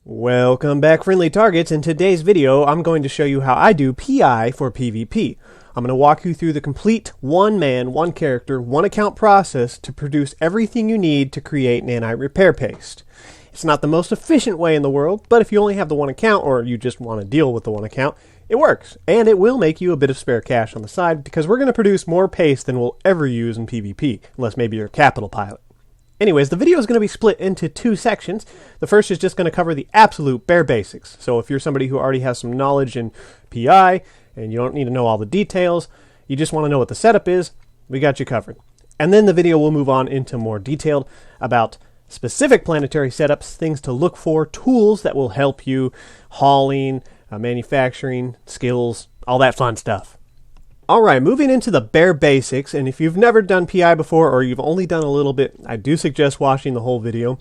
Welcome back, friendly targets. In today's video, I'm going to show you how I do PI for PvP. I'm going to walk you through the complete one-man, one-character, one-account process to produce everything you need to create nanite repair paste. It's not the most efficient way in the world, but if you only have the one account or you just want to deal with the one account, it works. And it will make you a bit of spare cash on the side because we're going to produce more paste than we'll ever use in PvP, unless maybe you're a capital pilot. Anyways, the video is going to be split into two sections. The first is just going to cover the absolute bare basics. So if you're somebody who already has some knowledge in PI and you don't need to know all the details, you just want to know what the setup is, we got you covered. And then the video will move on into more detailed about specific planetary setups, things to look for, tools that will help you, hauling, manufacturing, skills, all that fun stuff. Alright, moving into the bare basics, and if you've never done PI before or you've only done a little bit, I do suggest watching the whole video.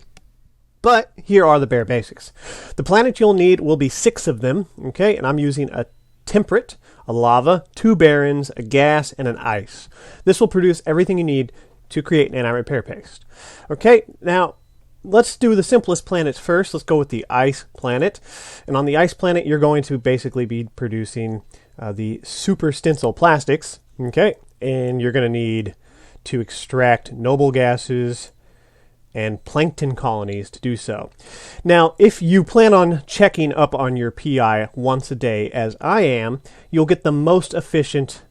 But here are the bare basics. The planet you'll need will be 6 of them, okay? And I'm using a temperate, a lava, 2 barrens, a gas, and an ice. This will produce everything you need to create nanite repair paste. Okay, now let's do the simplest planets first. Let's go with the ice planet. And on the ice planet, you're going to basically be producing the super stencil plastics, okay? And you're going to need to extract noble gases and plankton colonies to do so. Now, if you plan on checking up on your PI once a day, as I am, you'll get the most efficient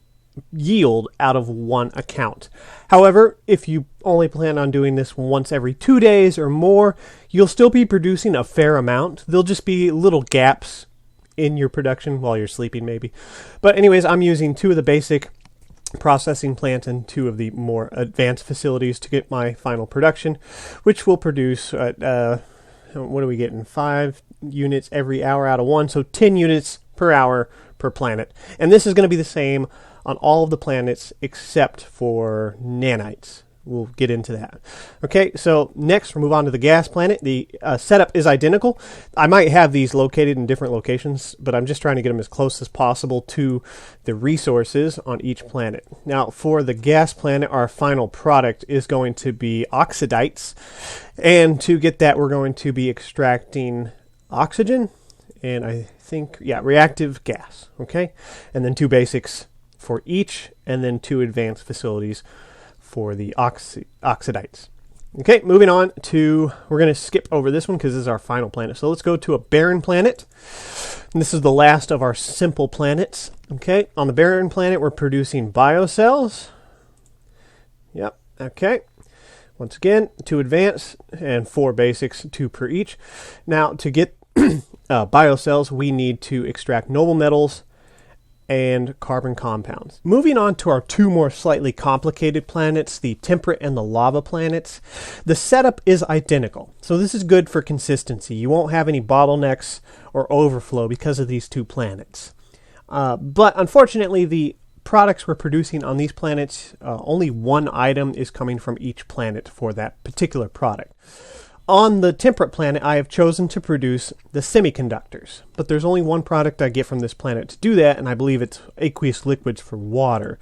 yield out of one account. However, if you only plan on doing this once every 2 days or more, you'll still be producing a fair amount. There'll just be little gaps in your production while you're sleeping, maybe. But anyways, I'm using 2 of the basic processing plants and 2 of the more advanced facilities to get my final production, which will produce what are we getting, 5 units every hour out of 1, so 10 units per hour per planet. And this is going to be the same on all of the planets except for nanites. We'll get into that. Okay, so next we'll move on to the gas planet. The setup is identical. I might have these located in different locations, but I'm just trying to get them as close as possible to the resources on each planet. Now, for the gas planet, our final product is going to be oxidites. And to get that, we're going to be extracting oxygen and I think, reactive gas. Okay, and then 2 basics for each, and then 2 advanced facilities for the oxidites. Okay, moving on to, we're going to skip over this one because this is our final planet. So let's go to a barren planet. And this is the last of our simple planets. Okay, on the barren planet, we're producing biocells. Yep, okay. Once again, 2 advanced and 4 basics, 2 per each. Now, to get biocells, we need to extract noble metals and carbon compounds. Moving on to our 2 more slightly complicated planets, the temperate and the lava planets. The setup is identical, so this is good for consistency. You won't have any bottlenecks or overflow because of these 2 planets. But unfortunately, the products we're producing on these planets, only 1 item is coming from each planet for that particular product. On the temperate planet, I have chosen to produce the semiconductors, but there's only 1 product I get from this planet to do that, and I believe it's aqueous liquids for water.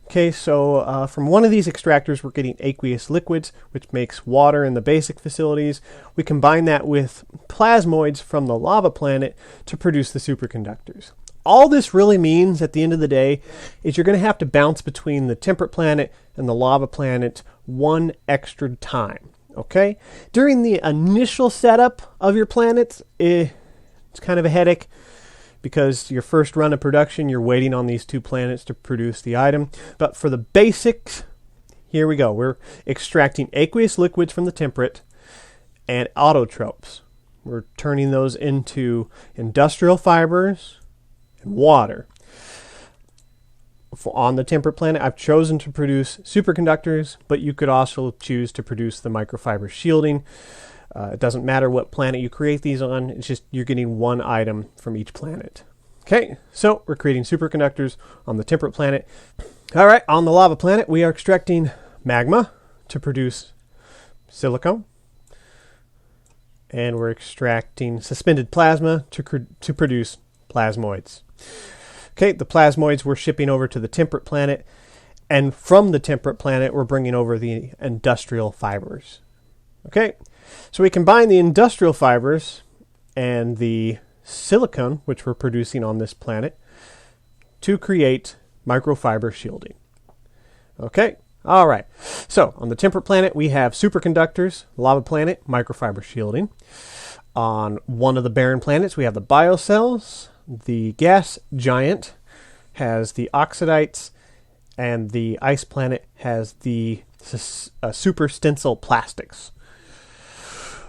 Okay, so from one of these extractors, we're getting aqueous liquids, which makes water in the basic facilities. We combine that with plasmoids from the lava planet to produce the superconductors. All this really means at the end of the day is you're going to have to bounce between the temperate planet and the lava planet 1 extra time. Okay, during the initial setup of your planets, it's kind of a headache because your first run of production, you're waiting on these 2 planets to produce the item. But for the basics, here we go. We're extracting aqueous liquids from the temperate and autotropes. We're turning those into industrial fibers and water. On the temperate planet, I've chosen to produce superconductors, but you could also choose to produce the microfiber shielding. It doesn't matter what planet you create these on, it's just you're getting 1 item from each planet. Okay, so we're creating superconductors on the temperate planet. Alright, on the lava planet, we are extracting magma to produce silicone. And we're extracting suspended plasma to produce plasmoids. Okay, the plasmoids we're shipping over to the temperate planet, and from the temperate planet, we're bringing over the industrial fibers. Okay, so we combine the industrial fibers and the silicon, which we're producing on this planet, to create microfiber shielding. Okay, all right. So on the temperate planet, we have superconductors, lava planet, microfiber shielding. On one of the barren planets, we have the biocells. The gas giant has the oxidites, and the ice planet has the super stencil plastics.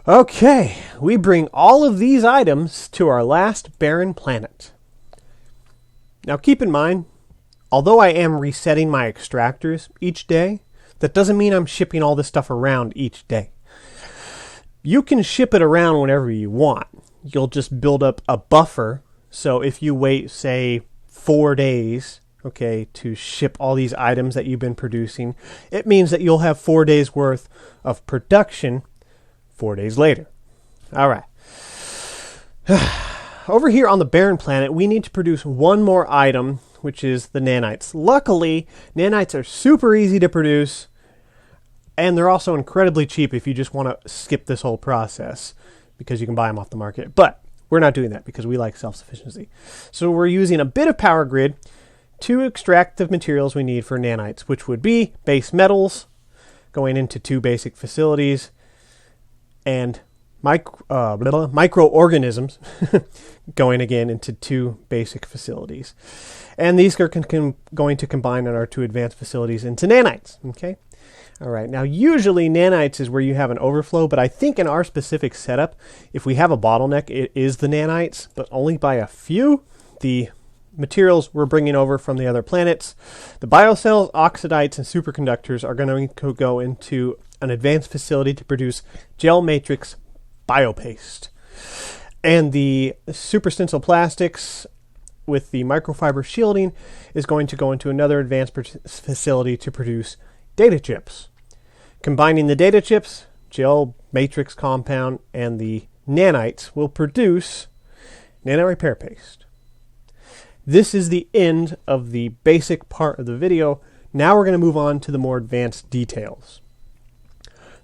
Okay, we bring all of these items to our last barren planet. Now keep in mind, although I am resetting my extractors each day, that doesn't mean I'm shipping all this stuff around each day. You can ship it around whenever you want. You'll just build up a buffer. So if you wait, say, 4 days, okay, to ship all these items that you've been producing, it means that you'll have 4 days worth of production 4 days later. All right. Over here on the barren planet, we need to produce one more item, which is the nanites. Luckily, nanites are super easy to produce, and they're also incredibly cheap if you just want to skip this whole process, because you can buy them off the market. But we're not doing that because we like self-sufficiency. So we're using a bit of power grid to extract the materials we need for nanites, which would be base metals going into 2 basic facilities, and microorganisms going again into 2 basic facilities. And these are going to combine in our 2 advanced facilities into nanites. Okay. All right. Now, usually nanites is where you have an overflow, but I think in our specific setup, if we have a bottleneck, it is the nanites, but only by a few. The materials we're bringing over from the other planets, the biocells, oxidites, and superconductors are going to go into an advanced facility to produce gel matrix biopaste. And the super stencil plastics with the microfiber shielding is going to go into another advanced facility to produce data chips. Combining the data chips, gel matrix compound, and the nanites will produce nanite repair paste. This is the end of the basic part of the video. Now we're going to move on to the more advanced details.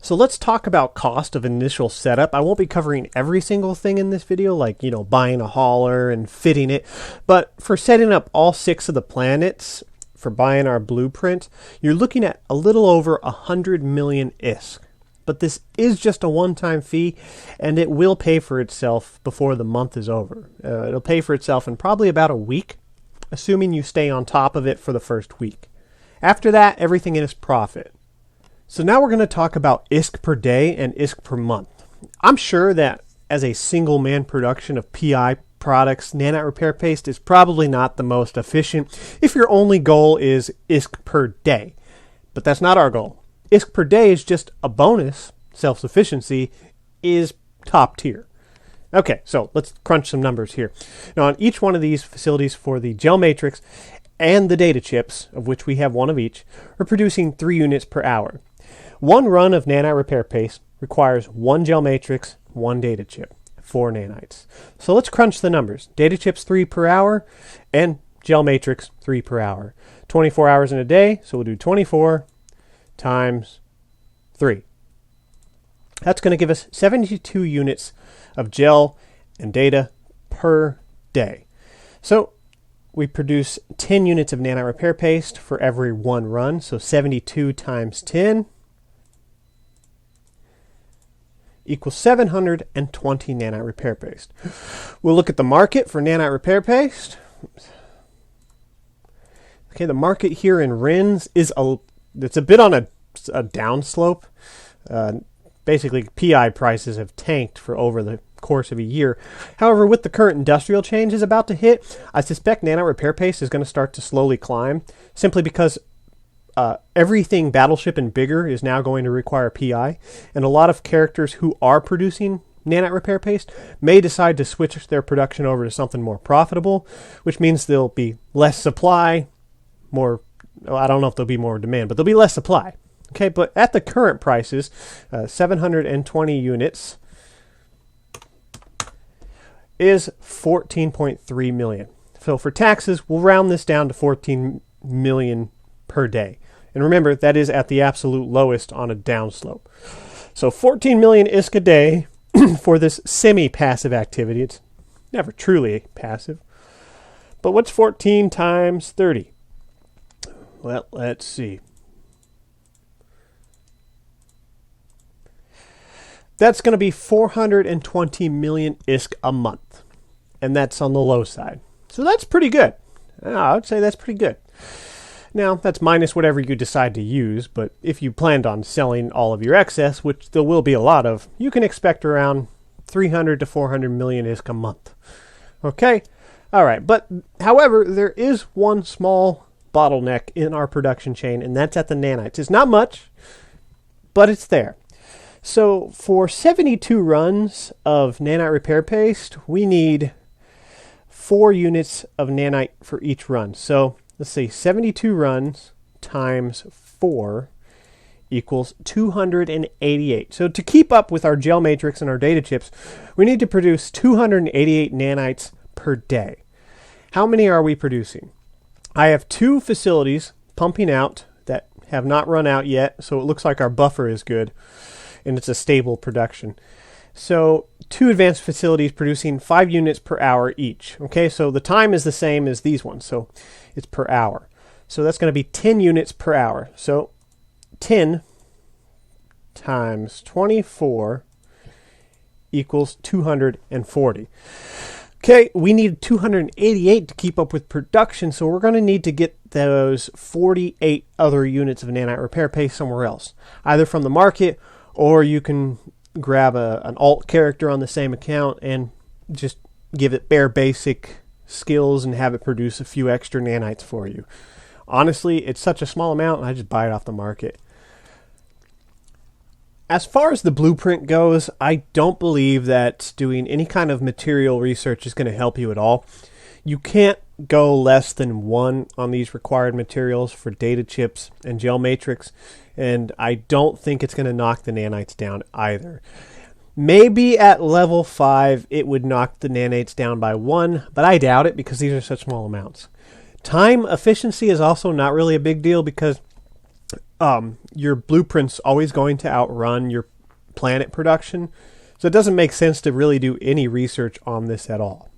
So let's talk about cost of initial setup. I won't be covering every single thing in this video, like, buying a hauler and fitting it. But for setting up all 6 of the planets, for buying our blueprint, you're looking at a little over 100 million ISK. But this is just a one-time fee, and it will pay for itself before the month is over. It'll pay for itself in probably about a week, assuming you stay on top of it for the first week. After that, everything is profit. So now we're going to talk about ISK per day and ISK per month. I'm sure that as a single-man production of PI products, nanite repair paste is probably not the most efficient if your only goal is ISK per day. But that's not our goal. ISK per day is just a bonus. Self-sufficiency is top tier. Okay, so let's crunch some numbers here. Now, on each one of these facilities for the gel matrix and the data chips, of which we have 1 of each, we're producing 3 units per hour. 1 run of nanite repair paste requires 1 gel matrix, 1 data chip, 4 nanites. So let's crunch the numbers. Data chips 3 per hour and gel matrix 3 per hour. 24 hours in a day, so we'll do 24 times 3. That's going to give us 72 units of gel and data per day. So we produce 10 units of nanite repair paste for every 1 run, so 72 times 10 equals 720 nanite repair paste. We'll look at the market for nanite repair paste. Okay, the market here in RINs is it's a bit on a downslope. Basically, PI prices have tanked for over the course of a year. However, with the current industrial changes about to hit, I suspect nanite repair paste is going to start to slowly climb, simply because everything battleship and bigger is now going to require PI, and a lot of characters who are producing nanite repair paste may decide to switch their production over to something more profitable, which means there'll be less supply, I don't know if there'll be more demand, but there'll be less supply. Okay, but at the current prices, 720 units is 14.3 million. So for taxes, we'll round this down to 14 million per day. And remember, that is at the absolute lowest on a downslope. So 14 million ISK a day for this semi-passive activity. It's never truly passive. But what's 14 times 30? Well, let's see. That's going to be 420 million ISK a month. And that's on the low side. So that's pretty good. I would say that's pretty good. Now, that's minus whatever you decide to use, but if you planned on selling all of your excess, which there will be a lot of, you can expect around 300 to 400 million ISK a month. Okay? All right. But, however, there is one small bottleneck in our production chain, and that's at the nanites. It's not much, but it's there. So, for 72 runs of nanite repair paste, we need 4 units of nanite for each run. So, let's see, 72 runs times 4 equals 288. So to keep up with our gel matrix and our data chips, we need to produce 288 nanites per day. How many are we producing? I have 2 facilities pumping out that have not run out yet, so it looks like our buffer is good, and it's a stable production. So 2 advanced facilities producing 5 units per hour each. Okay, so the time is the same as these ones, so it's per hour. So that's going to be 10 units per hour. So 10 times 24 equals 240. Okay, we need 288 to keep up with production, so we're going to need to get those 48 other units of nanite repair paste somewhere else, either from the market, or you can grab an alt character on the same account and just give it bare basic skills and have it produce a few extra nanites for you. Honestly, it's such a small amount, I just buy it off the market. As far as the blueprint goes, I don't believe that doing any kind of material research is going to help you at all. You can't go less than 1 on these required materials for data chips and gel matrix, and I don't think it's going to knock the nanites down either. Maybe at level 5 it would knock the nanites down by 1, but I doubt it because these are such small amounts. Time efficiency is also not really a big deal because your blueprint's always going to outrun your planet production, so it doesn't make sense to really do any research on this at all.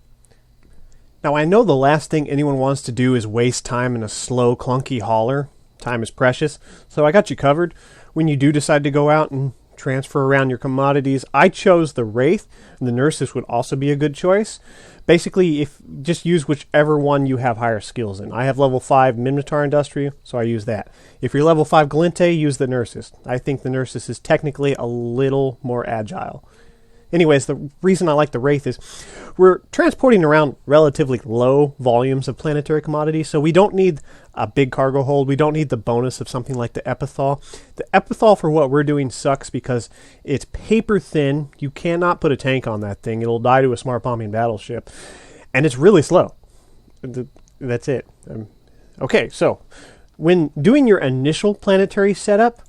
Now, I know the last thing anyone wants to do is waste time in a slow, clunky hauler. Time is precious, so I got you covered. When you do decide to go out and transfer around your commodities, I chose the Wraith, and the Nurses would also be a good choice. Basically, just use whichever one you have higher skills in. I have level 5 Minotaur Industry, so I use that. If you're level 5 Galente, use the Nurses. I think the Nurses is technically a little more agile. Anyways, the reason I like the Wraith is we're transporting around relatively low volumes of planetary commodities, so we don't need a big cargo hold. We don't need the bonus of something like the Epithal. The Epithal for what we're doing sucks because it's paper thin. You cannot put a tank on that thing. It'll die to a smart bombing battleship. And it's really slow. That's it. Okay, so when doing your initial planetary setup,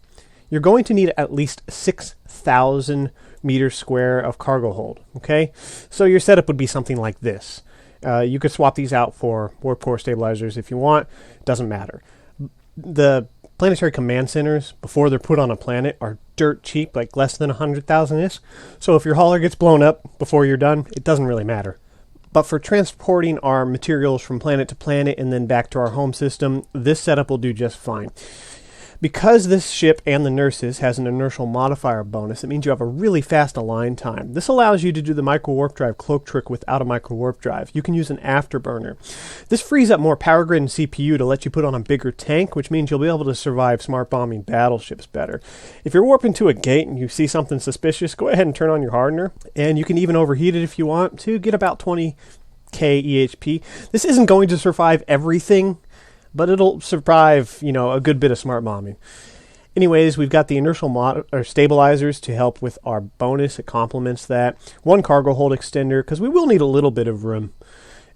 you're going to need at least 6,000 meters square of cargo hold. Okay, so your setup would be something like this. You could swap these out for warp core stabilizers if you want. It doesn't matter. The planetary command centers, before they're put on a planet, are dirt cheap, like less than 100,000 ISK. So if your hauler gets blown up before you're done, it doesn't really matter. But for transporting our materials from planet to planet and then back to our home system, this setup will do just fine. Because this ship and the Nurses has an inertial modifier bonus, it means you have a really fast align time. This allows you to do the micro warp drive cloak trick without a micro warp drive. You can use an afterburner. This frees up more power grid and CPU to let you put on a bigger tank, which means you'll be able to survive smart bombing battleships better. If you're warping to a gate and you see something suspicious, go ahead and turn on your hardener, and you can even overheat it if you want to get about 20k EHP. This isn't going to survive everything, but it'll survive, a good bit of smart bombing. Anyways, we've got the inertial stabilizers to help with our bonus. It complements that. 1 cargo hold extender, because we will need a little bit of room.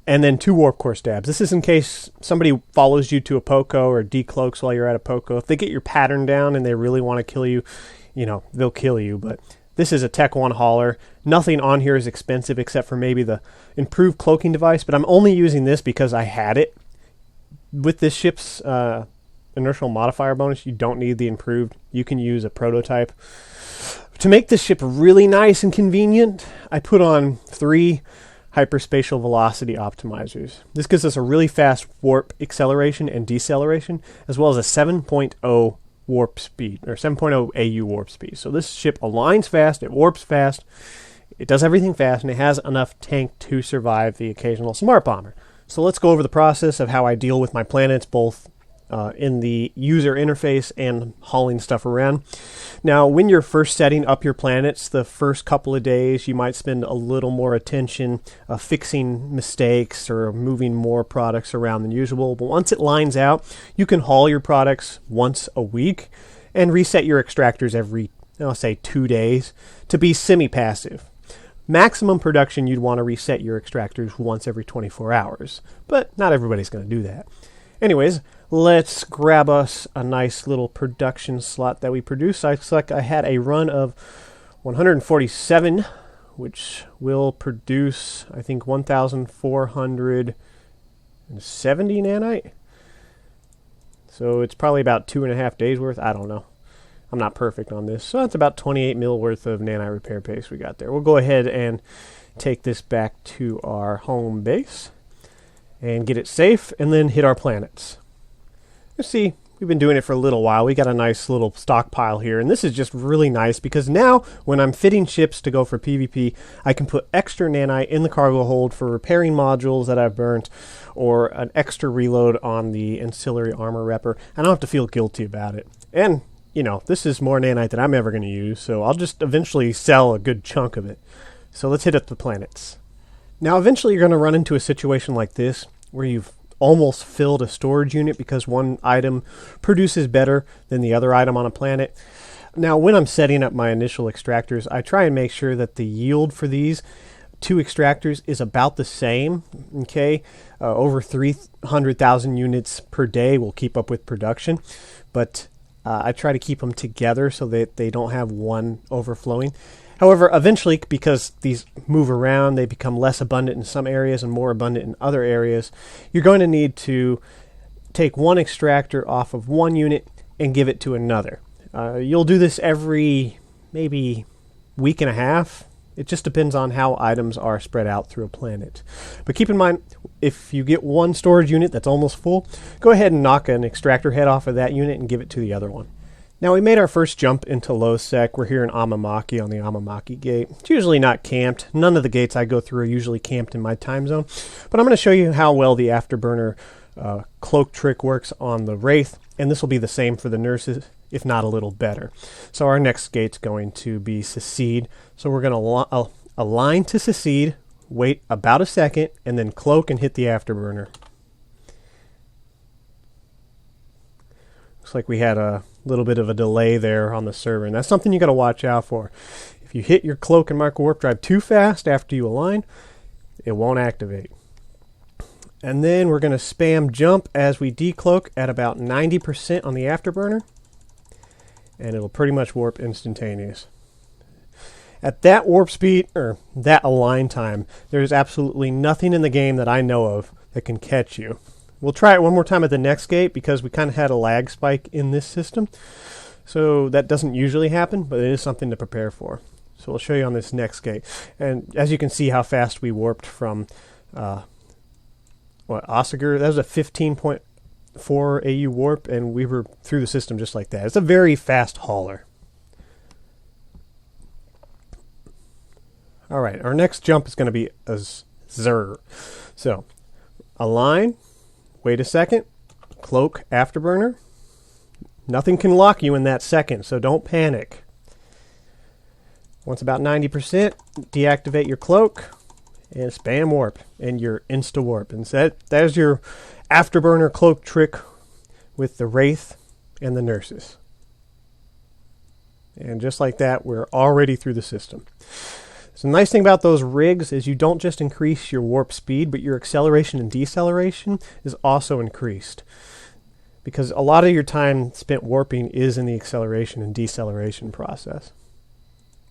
And then 2 warp core stabs. This is in case somebody follows you to a POCO or decloaks while you're at a POCO. If they get your pattern down and they really want to kill you, they'll kill you. But this is a Tech 1 hauler. Nothing on here is expensive except for maybe the improved cloaking device, but I'm only using this because I had it. With this ship's inertial modifier bonus, you don't need the improved. You can use a prototype To make this ship really nice and convenient, I put on 3 hyperspatial velocity optimizers. This gives us a really fast warp acceleration and deceleration, as well as a 7.0 warp speed, or 7.0 AU warp speed. So this ship aligns fast, it warps fast, it does everything fast, and it has enough tank to survive the occasional smart bomber. So let's go over the process of how I deal with my planets, both in the user interface and hauling stuff around. Now, when you're first setting up your planets, the first couple of days, you might spend a little more attention fixing mistakes or moving more products around than usual. But once it lines out, you can haul your products once a week and reset your extractors every, I'll say, 2 days to be semi-passive. Maximum production, you'd want to reset your extractors once every 24 hours, but not everybody's going to do that. Anyways, let's grab us a nice little production slot that we produced. I had a run of 147, which will produce, I think, 1,470 nanite. So it's probably about 2.5 days worth. I don't know. I'm not perfect on this. So that's about 28 mil worth of nanite repair paste we got there. We'll go ahead and take this back to our home base and get it safe, and then hit our planets. You see, we've been doing it for a little while. We got a nice little stockpile here, and this is just really nice because now when I'm fitting ships to go for PvP, I can put extra nanite in the cargo hold for repairing modules that I've burnt, or an extra reload on the ancillary armor repper. I don't have to feel guilty about it. And, you know, this is more nanite than I'm ever going to use, so I'll just eventually sell a good chunk of it. So let's hit up the planets. Now, eventually you're going to run into a situation like this where you've almost filled a storage unit because one item produces better than the other item on a planet. Now, when I'm setting up my initial extractors, I try and make sure that the yield for these 2 extractors is about the same. Okay, over 300,000 units per day will keep up with production, but I try to keep them together so that they don't have one overflowing. However, eventually, because these move around, they become less abundant in some areas and more abundant in other areas. You're going to need to take one extractor off of one unit and give it to another. You'll do this every maybe week and a half. It just depends on how items are spread out through a planet. But keep in mind, if you get one storage unit that's almost full, go ahead and knock an extractor head off of that unit and give it to the other one. Now, we made our first jump into low sec. We're here in Amamaki on the Amamaki gate. It's usually not camped. None of the gates I go through are usually camped in my time zone. But I'm going to show you how well the afterburner cloak trick works on the Wraith. And this will be the same for the nurses, if not a little better. So our next gate's going to be Secede. So we're going to align to Secede, wait about a second, and then cloak and hit the afterburner. Looks like we had a little bit of a delay there on the server, and that's something you got to watch out for. If you hit your cloak and micro warp drive too fast after you align, it won't activate. And then we're going to spam jump as we decloak at about 90% on the afterburner, and it'll pretty much warp instantaneous. At that warp speed, or that align time, there's absolutely nothing in the game that I know of that can catch you. We'll try it one more time at the next gate because we kind of had a lag spike in this system. So that doesn't usually happen, but it is something to prepare for. So we'll show you on this next gate. And as you can see how fast we warped from Osager. That was a 15.4 AU warp, and we were through the system just like that. It's a very fast hauler. All right, our next jump is going to be a Zer. So align. Wait a second, cloak afterburner. Nothing can lock you in that second, so don't panic. Once about 90%, deactivate your cloak and spam warp, and you're insta warp. And so there's your afterburner cloak trick with the Wraith and the nurses. And just like that, we're already through the system. So the nice thing about those rigs is you don't just increase your warp speed, but your acceleration and deceleration is also increased. Because a lot of your time spent warping is in the acceleration and deceleration process.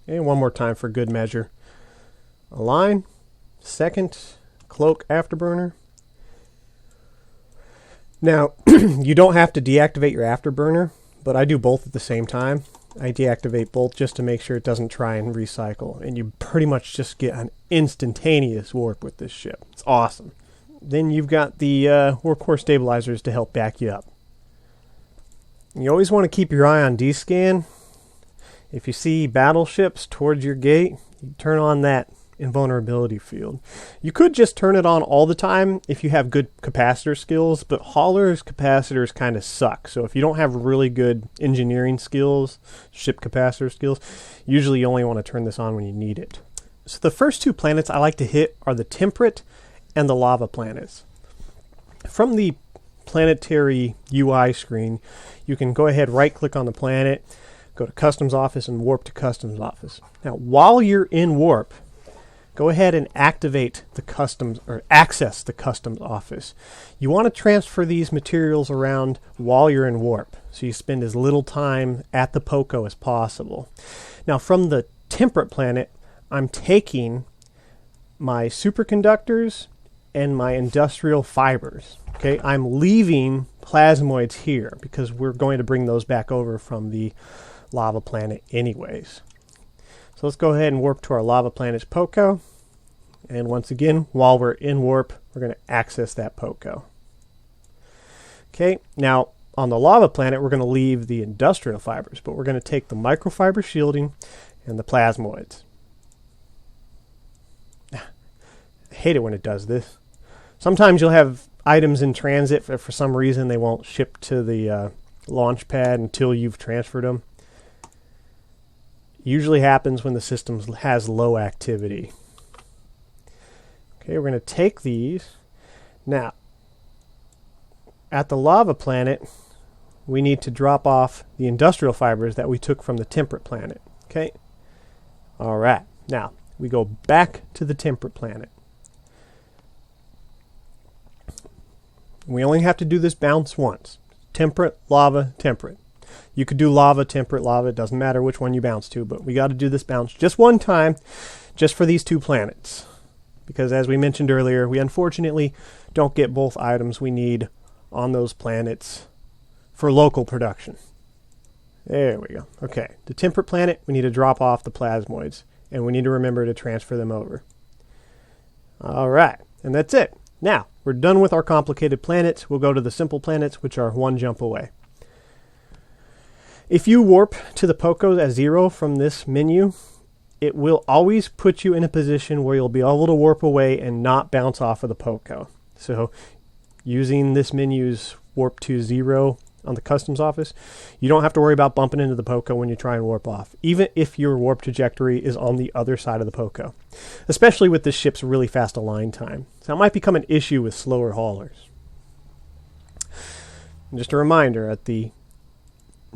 And one more time for good measure. Align, second, cloak afterburner. Now, you don't have to deactivate your afterburner, but I do both at the same time. I deactivate both just to make sure it doesn't try and recycle, and you pretty much just get an instantaneous warp with this ship. It's awesome. Then you've got the warp core stabilizers to help back you up. You always want to keep your eye on D-scan. If you see battleships towards your gate, you turn on that invulnerability field. You could just turn it on all the time if you have good capacitor skills, but haulers' capacitors kind of suck. So if you don't have really good engineering skills, ship capacitor skills, usually you only want to turn this on when you need it. So the first two planets I like to hit are the temperate and the lava planets. From the planetary UI screen, you can go ahead, right click on the planet, go to customs office and warp to customs office. Now while you're in warp, go ahead and activate the customs or access the customs office. You want to transfer these materials around while you're in warp, so you spend as little time at the POCO as possible. Now from the temperate planet, I'm taking my superconductors and my industrial fibers. Okay, I'm leaving plasmoids here because we're going to bring those back over from the lava planet anyways. So let's go ahead and warp to our lava planet's POCO. And once again, while we're in warp, we're going to access that POCO. Okay, now on the lava planet, we're going to leave the industrial fibers, but we're going to take the microfiber shielding and the plasmoids. I hate it when it does this. Sometimes you'll have items in transit, for some reason they won't ship to the launch pad until you've transferred them. Usually happens when the system has low activity. Okay, we're going to take these. Now, at the lava planet, we need to drop off the industrial fibers that we took from the temperate planet. Okay? All right. Now, we go back to the temperate planet. We only have to do this bounce once. Temperate, lava, temperate. You could do lava, temperate, lava. It doesn't matter which one you bounce to, but we got to do this bounce just one time, just for these two planets. Because as we mentioned earlier, we unfortunately don't get both items we need on those planets for local production. There we go. Okay, the temperate planet, we need to drop off the plasmoids, and we need to remember to transfer them over. All right, and that's it. Now, we're done with our complicated planets. We'll go to the simple planets, which are one jump away. If you warp to the POCOs at 0 from this menu, it will always put you in a position where you'll be able to warp away and not bounce off of the POCO. So using this menu's warp to 0 on the customs office, you don't have to worry about bumping into the POCO when you try and warp off, even if your warp trajectory is on the other side of the POCO, especially with this ship's really fast align time. So that might become an issue with slower haulers. And just a reminder, at the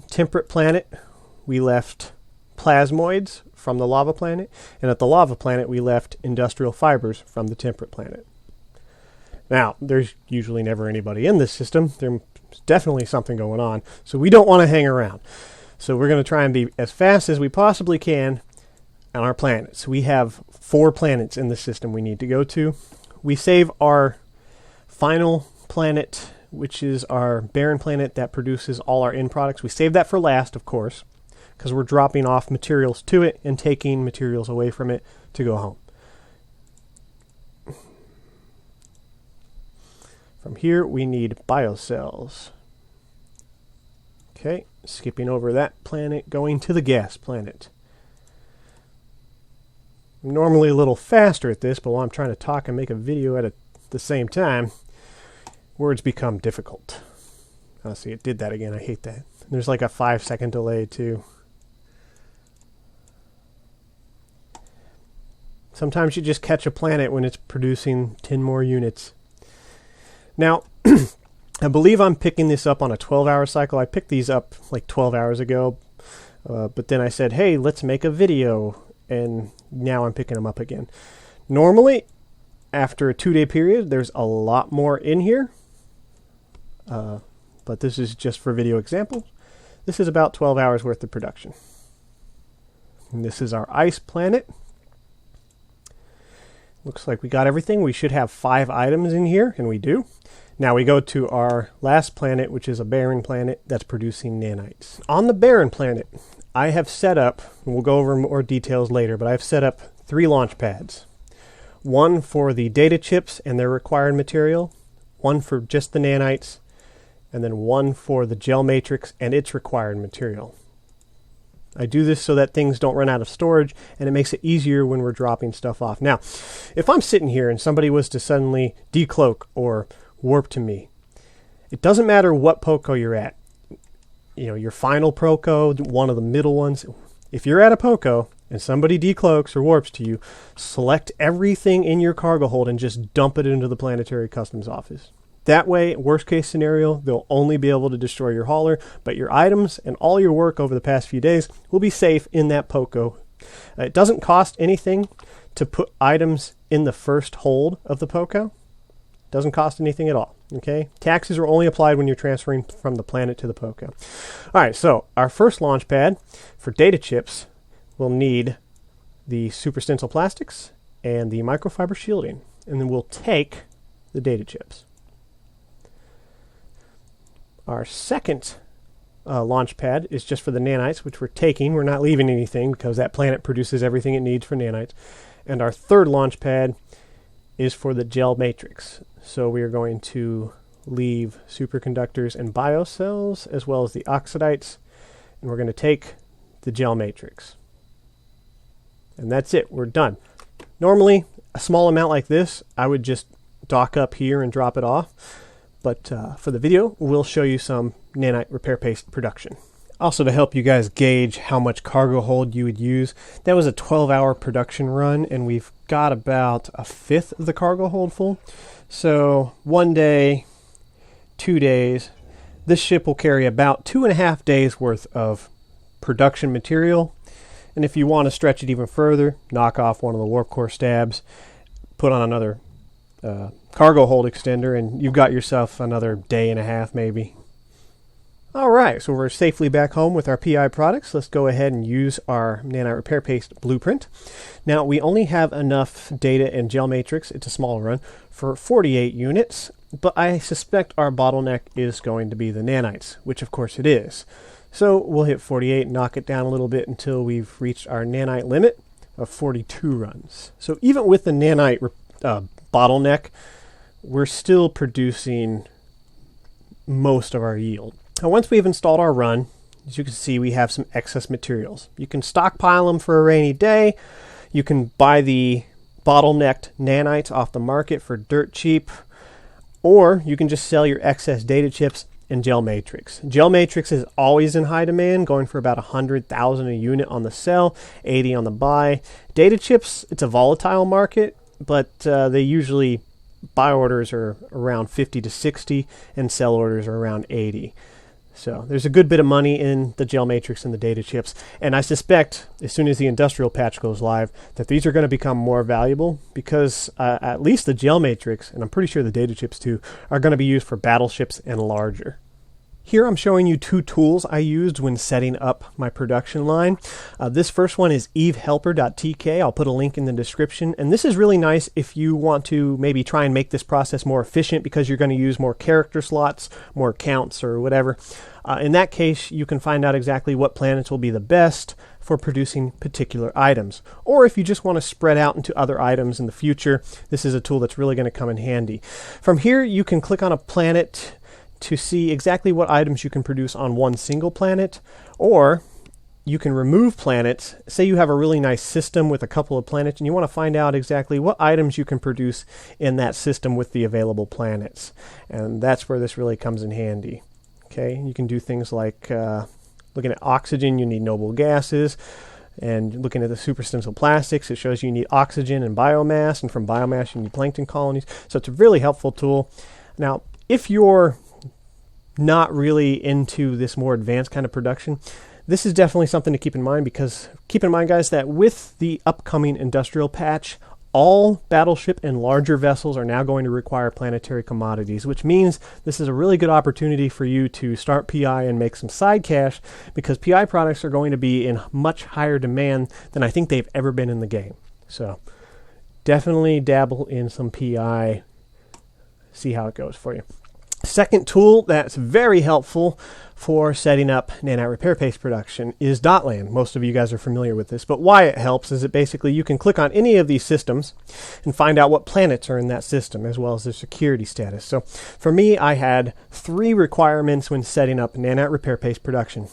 temperate planet, we left plasmoids from the lava planet, and at the lava planet, we left industrial fibers from the temperate planet. Now, there's usually never anybody in this system. There's definitely something going on, so we don't want to hang around. So we're going to try and be as fast as we possibly can on our planets. We have 4 planets in the system we need to go to. We save our final planet, which is our barren planet that produces all our end products. We save that for last, of course, because we're dropping off materials to it and taking materials away from it to go home. From here, we need biocells. Okay, skipping over that planet, going to the gas planet. I'm normally a little faster at this, but while I'm trying to talk and make a video at the same time, words become difficult. Oh, see, it did that again. I hate that. There's like a 5-second delay, too. Sometimes you just catch a planet when it's producing 10 more units. Now, I believe I'm picking this up on a 12-hour cycle. I picked these up like 12 hours ago, but then I said, hey, let's make a video, and now I'm picking them up again. Normally, after a 2-day period, there's a lot more in here, but this is just for video examples. This is about 12 hours worth of production. And this is our ice planet. Looks like we got everything. We should have 5 items in here, and we do. Now we go to our last planet, which is a barren planet that's producing nanites. On the barren planet, I have set up, and we'll go over more details later, but I've set up 3 launch pads. One for the data chips and their required material, one for just the nanites, and then one for the gel matrix and its required material. I do this so that things don't run out of storage, and it makes it easier when we're dropping stuff off. Now, if I'm sitting here and somebody was to suddenly decloak or warp to me, it doesn't matter what POCO you're at. You know, your final POCO, one of the middle ones. If you're at a POCO and somebody decloaks or warps to you, select everything in your cargo hold and just dump it into the Planetary Customs office. That way, worst case scenario, they'll only be able to destroy your hauler, but your items and all your work over the past few days will be safe in that POCO. It doesn't cost anything to put items in the first hold of the POCO. Doesn't cost anything at all. Okay, taxes are only applied when you're transferring from the planet to the POCO. All right, so our first launch pad for data chips will need the super stencil plastics and the microfiber shielding, and then we'll take the data chips. Our second launch pad is just for the nanites, which we're taking. We're not leaving anything because that planet produces everything it needs for nanites. And our third launch pad is for the gel matrix. So we are going to leave superconductors and biocells as well as the oxidites, and we're going to take the gel matrix. And that's it. We're done. Normally, a small amount like this, I would just dock up here and drop it off. But for the video, we'll show you some nanite repair paste production. Also, to help you guys gauge how much cargo hold you would use, that was a 12-hour production run, and we've got about a fifth of the cargo hold full. So 1 day, 2 days, this ship will carry about 2.5 days worth of production material. And if you want to stretch it even further, knock off one of the warp core stabs, put on another cargo hold extender, and you've got yourself another 1.5 days maybe. Alright, so we're safely back home with our PI products. Let's go ahead and use our nanite repair paste blueprint. Now, we only have enough data and gel matrix, it's a small run, for 48 units, but I suspect our bottleneck is going to be the nanites, which of course it is. So we'll hit 48, knock it down a little bit until we've reached our nanite limit of 42 runs. So even with the nanite bottleneck, we're still producing most of our yield. Now, once we've installed our run, as you can see, we have some excess materials. You can stockpile them for a rainy day. You can buy the bottlenecked nanites off the market for dirt cheap, or you can just sell your excess data chips and gel matrix. Gel matrix is always in high demand, going for about 100,000 a unit on the sell, 80 on the buy. Data chips, it's a volatile market, but they usually buy orders are around 50 to 60 and sell orders are around 80. So there's a good bit of money in the gel matrix and the data chips, and I suspect as soon as the industrial patch goes live that these are going to become more valuable because at least the gel matrix, and I'm pretty sure the data chips too, are going to be used for battleships and larger. Here I'm showing you 2 tools I used when setting up my production line. This first one is evehelper.tk. I'll put a link in the description. And this is really nice if you want to maybe try and make this process more efficient because you're going to use more character slots, more counts or whatever. In that case, you can find out exactly what planets will be the best for producing particular items. Or if you just want to spread out into other items in the future, this is a tool that's really going to come in handy. From here, you can click on a planet to see exactly what items you can produce on one single planet, or you can remove planets. Say you have a really nice system with a couple of planets and you want to find out exactly what items you can produce in that system with the available planets. And that's where this really comes in handy. Okay, you can do things like looking at oxygen, you need noble gases, and looking at the super stencil plastics, it shows you need oxygen and biomass, and from biomass you need plankton colonies. So it's a really helpful tool. Now, if you're not really into this more advanced kind of production, this is definitely something to keep in mind, because keep in mind, guys, that with the upcoming industrial patch, all battleship and larger vessels are now going to require planetary commodities, which means this is a really good opportunity for you to start PI and make some side cash, because PI products are going to be in much higher demand than I think they've ever been in the game. So definitely dabble in some PI, see how it goes for you. second tool that's very helpful for setting up nanite repair paste production is Dotland. Most of you guys are familiar with this, but why it helps is that basically you can click on any of these systems and find out what planets are in that system as well as their security status. So for me, I had 3 requirements when setting up nanite repair paste production.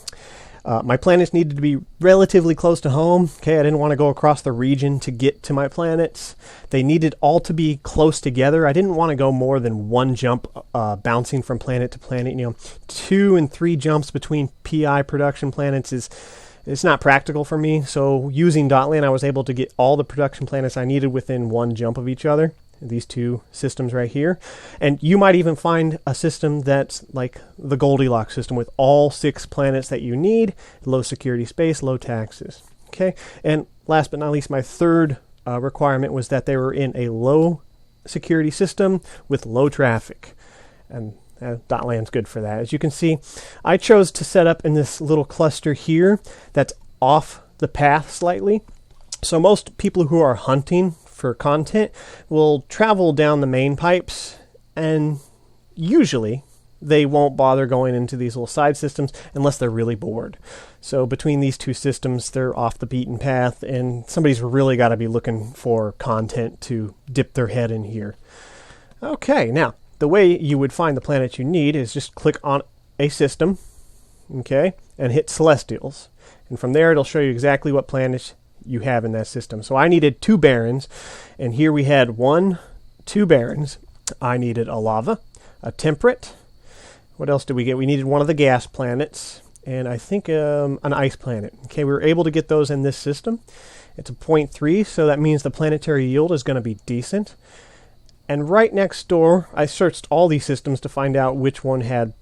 My planets needed to be relatively close to home. Okay, I didn't want to go across the region to get to my planets. They needed all to be close together. I didn't want to go more than 1 jump bouncing from planet to planet. 2 and 3 jumps between PI production planets it's not practical for me. So using Dotland, I was able to get all the production planets I needed within 1 jump of each other. These 2 systems right here. And you might even find a system that's like the Goldilocks system with all 6 planets that you need, low security space, low taxes. Okay, and last but not least, my third requirement was that they were in a low security system with low traffic. And Dotland's good for that. As you can see, I chose to set up in this little cluster here that's off the path slightly. So most people who are hunting for content will travel down the main pipes, and usually they won't bother going into these little side systems unless they're really bored. So between these 2 systems, they're off the beaten path, and somebody's really got to be looking for content to dip their head in here. Okay, now the way you would find the planets you need is just click on a system, okay, and hit Celestials, and from there it'll show you exactly what planets you have in that system. So I needed 2 barons, and here we had 2 barons. I needed a lava, a temperate. What else did we get? We needed one of the gas planets, and I think an ice planet. Okay, we were able to get those in this system. It's a 0.3, so that means the planetary yield is going to be decent. And right next door, I searched all these systems to find out which one had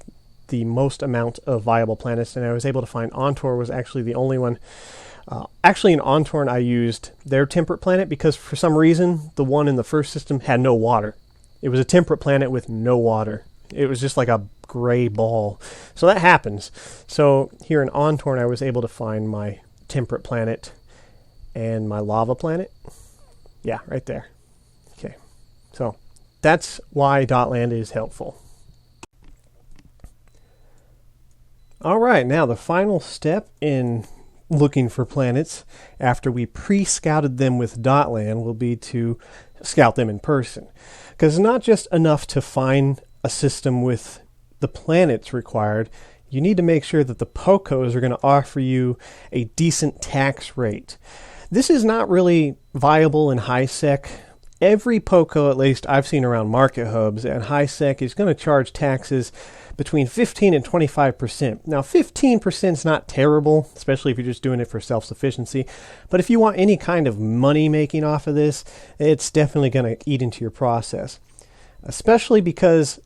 the most amount of viable planets, and I was able to find Ontor was actually the only one. Actually, in Ontorn, I used their temperate planet because for some reason, the one in the first system had no water. It was a temperate planet with no water. It was just like a gray ball. So that happens. So here in Ontorn, I was able to find my temperate planet and my lava planet. Yeah, right there. Okay. So that's why Dotland is helpful. All right, now the final step in looking for planets after we pre-scouted them with Dotland will be to scout them in person. Because it's not just enough to find a system with the planets required, you need to make sure that the POCOs are going to offer you a decent tax rate. This is not really viable in high sec. Every POCO, at least I've seen around market hubs at high sec, is going to charge taxes between 15 and 25%. Now 15% is not terrible, especially if you're just doing it for self-sufficiency. But if you want any kind of money making off of this, it's definitely going to eat into your process. Especially because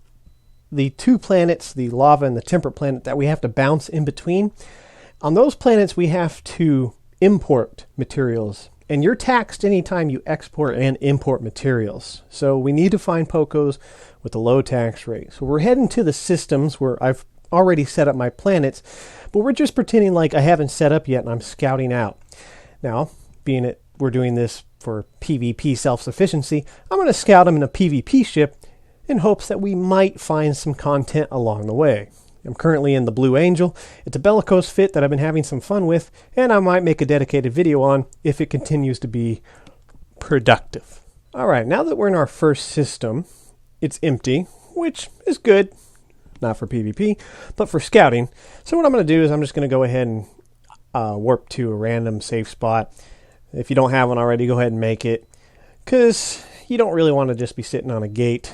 the 2 planets, the lava and the temperate planet that we have to bounce in between, on those planets we have to import materials. And you're taxed anytime you export and import materials. So we need to find POCOs with a low tax rate. So we're heading to the systems where I've already set up my planets, but we're just pretending like I haven't set up yet and I'm scouting out. Now, being it we're doing this for PvP self-sufficiency, I'm going to scout them in a PvP ship in hopes that we might find some content along the way. I'm currently in the Blue Angel. It's a bellicose fit that I've been having some fun with, and I might make a dedicated video on if it continues to be productive. Alright, now that we're in our first system, it's empty, which is good. Not for PvP, but for scouting. So what I'm going to do is I'm just going to go ahead and warp to a random safe spot. If you don't have one already, go ahead and make it, because you don't really want to just be sitting on a gate.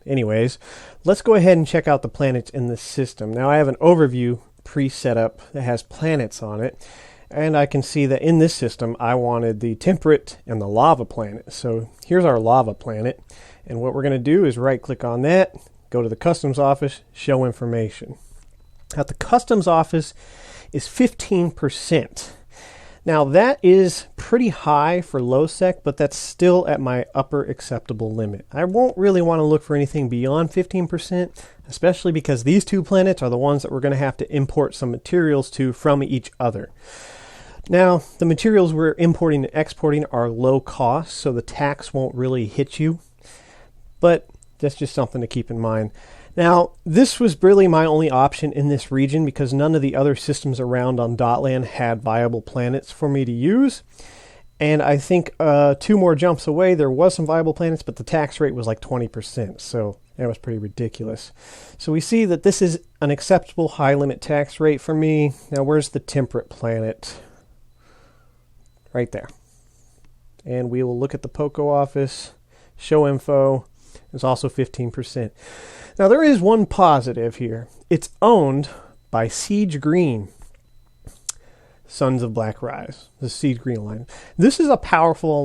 Anyways, let's go ahead and check out the planets in this system. Now I have an overview pre-set up that has planets on it, and I can see that in this system I wanted the temperate and the lava planet. So here's our lava planet, and what we're going to do is right click on that, go to the customs office, show information. Now the customs office is 15%. Now that is pretty high for low sec, but that's still at my upper acceptable limit. I won't really want to look for anything beyond 15%, especially because these 2 planets are the ones that we're going to have to import some materials to from each other. Now, the materials we're importing and exporting are low cost, so the tax won't really hit you, but that's just something to keep in mind. Now, this was really my only option in this region because none of the other systems around on Dotland had viable planets for me to use. And I think 2 more jumps away, there was some viable planets, but the tax rate was like 20%. So that was pretty ridiculous. So we see that this is an acceptable high limit tax rate for me. Now, where's the temperate planet? Right there. And we will look at the POCO office, show info. It's also 15%. Now, there is one positive here. It's owned by Siege Green, Sons of Black Rise, the Siege Green Alliance. This is a powerful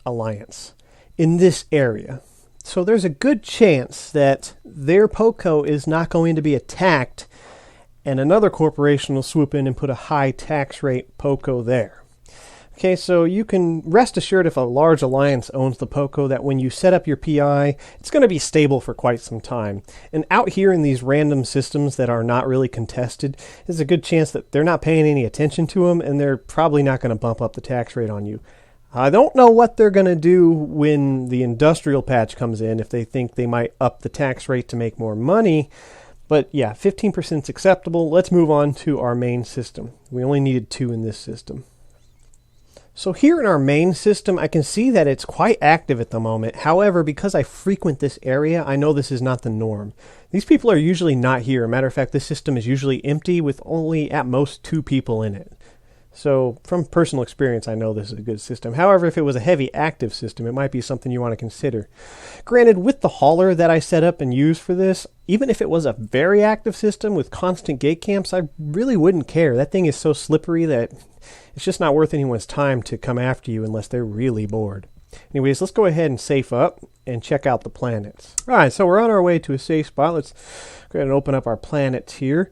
alliance in this area. So there's a good chance that their POCO is not going to be attacked and another corporation will swoop in and put a high tax rate POCO there. Okay, so you can rest assured if a large alliance owns the POCO that when you set up your PI, it's going to be stable for quite some time. And out here in these random systems that are not really contested, there's a good chance that they're not paying any attention to them and they're probably not going to bump up the tax rate on you. I don't know what they're going to do when the industrial patch comes in, if they think they might up the tax rate to make more money. But yeah, 15% is acceptable. Let's move on to our main system. We only needed 2 in this system. So here in our main system, I can see that it's quite active at the moment. However, because I frequent this area, I know this is not the norm. These people are usually not here. Matter of fact, this system is usually empty with only at most 2 people in it. So from personal experience, I know this is a good system. However, if it was a heavy active system, it might be something you want to consider. Granted, with the hauler that I set up and use for this, even if it was a very active system with constant gate camps, I really wouldn't care. That thing is so slippery that it's just not worth anyone's time to come after you unless they're really bored. Anyways, let's go ahead and safe up and check out the planets. All right, so we're on our way to a safe spot. Let's go ahead and open up our planets here.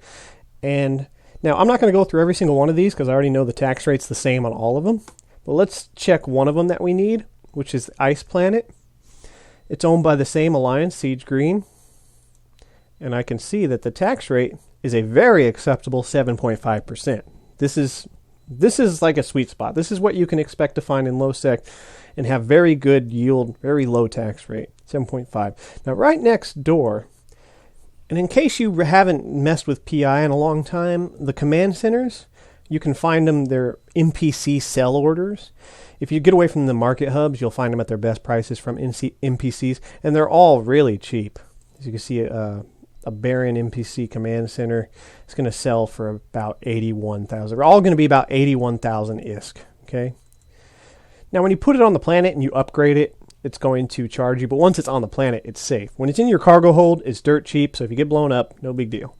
And now, I'm not going to go through every single one of these because I already know the tax rate's the same on all of them. But let's check one of them that we need, which is the Ice Planet. It's owned by the same alliance, Siege Green. And I can see that the tax rate is a very acceptable 7.5%. This is like a sweet spot. This is what you can expect to find in low sec and have very good yield, very low tax rate, 7.5. Now, right next door, and in case you haven't messed with PI in a long time, the command centers, you can find them, they're NPC sell orders. If you get away from the market hubs, you'll find them at their best prices from NPCs, and they're all really cheap. As you can see, a Baron NPC command center is going to sell for about 81,000. They're all going to be about 81,000 ISK, okay? Now, when you put it on the planet and you upgrade it, it's going to charge you, but once it's on the planet, it's safe. When it's in your cargo hold, it's dirt cheap, so if you get blown up, no big deal.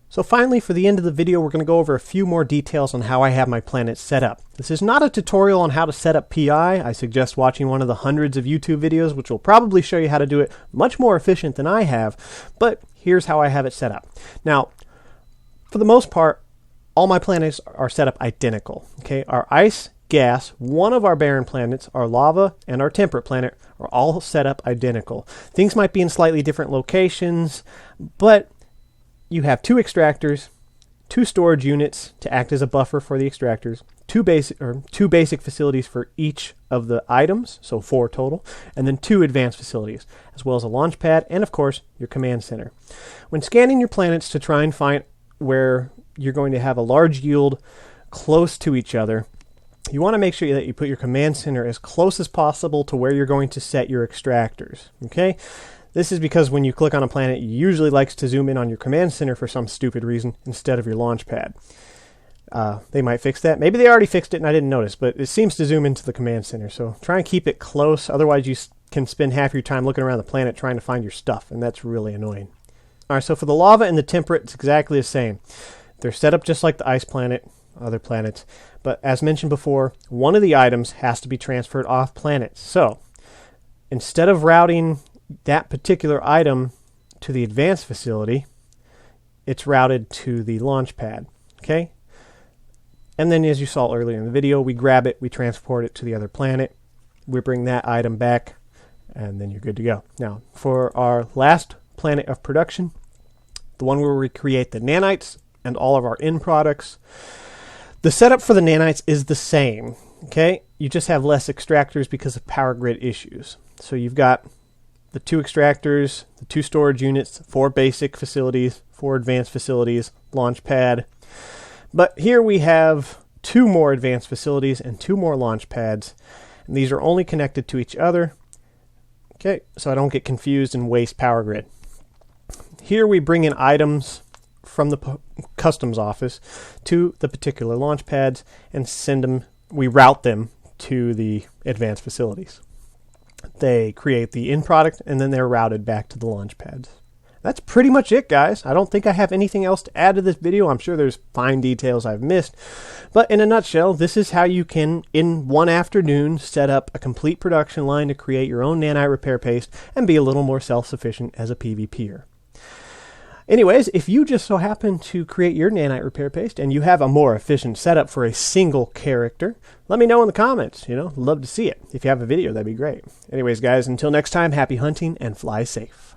So finally, for the end of the video, we're going to go over a few more details on how I have my planet set up. This is not a tutorial on how to set up PI. I suggest watching one of the hundreds of YouTube videos, which will probably show you how to do it much more efficient than I have, but here's how I have it set up. Now, for the most part, all my planets are set up identical. Okay, our ice, gas, one of our barren planets, our lava, and our temperate planet are all set up identical. Things might be in slightly different locations, but you have 2 extractors, 2 storage units to act as a buffer for the extractors, 2 basic facilities for each of the items, so 4 total, and then 2 advanced facilities, as well as a launch pad and, of course, your command center. When scanning your planets to try and find where you're going to have a large yield close to each other, you want to make sure that you put your command center as close as possible to where you're going to set your extractors. Okay? This is because when you click on a planet, it usually likes to zoom in on your command center for some stupid reason instead of your launch pad. They might fix that. Maybe they already fixed it and I didn't notice, but it seems to zoom into the command center. So try and keep it close. Otherwise, you can spend half your time looking around the planet trying to find your stuff, and that's really annoying. All right, so for the lava and the temperate, it's exactly the same. They're set up just like the ice planet, other planets. But as mentioned before, one of the items has to be transferred off planet. So instead of routing that particular item to the advanced facility, it's routed to the launch pad. Okay? And then as you saw earlier in the video, we grab it, we transport it to the other planet, we bring that item back, and then you're good to go. Now, for our last planet of production, the one where we create the nanites and all of our end products, the setup for the nanites is the same, okay? You just have less extractors because of power grid issues. So you've got the 2 extractors, the 2 storage units, 4 basic facilities, 4 advanced facilities, launch pad. But here we have 2 more advanced facilities and 2 more launch pads. And these are only connected to each other. Okay, so I don't get confused and waste power grid. Here we bring in items from the customs office to the particular launch pads and send them, we route them to the advanced facilities. They create the end product and then they're routed back to the launch pads. That's pretty much it, guys. I don't think I have anything else to add to this video. I'm sure there's fine details I've missed. But in a nutshell, this is how you can, in one afternoon, set up a complete production line to create your own nanite repair paste and be a little more self-sufficient as a PvPer. Anyways, if you just so happen to create your nanite repair paste and you have a more efficient setup for a single character, let me know in the comments. Love to see it. If you have a video, that'd be great. Anyways, guys, until next time, happy hunting and fly safe.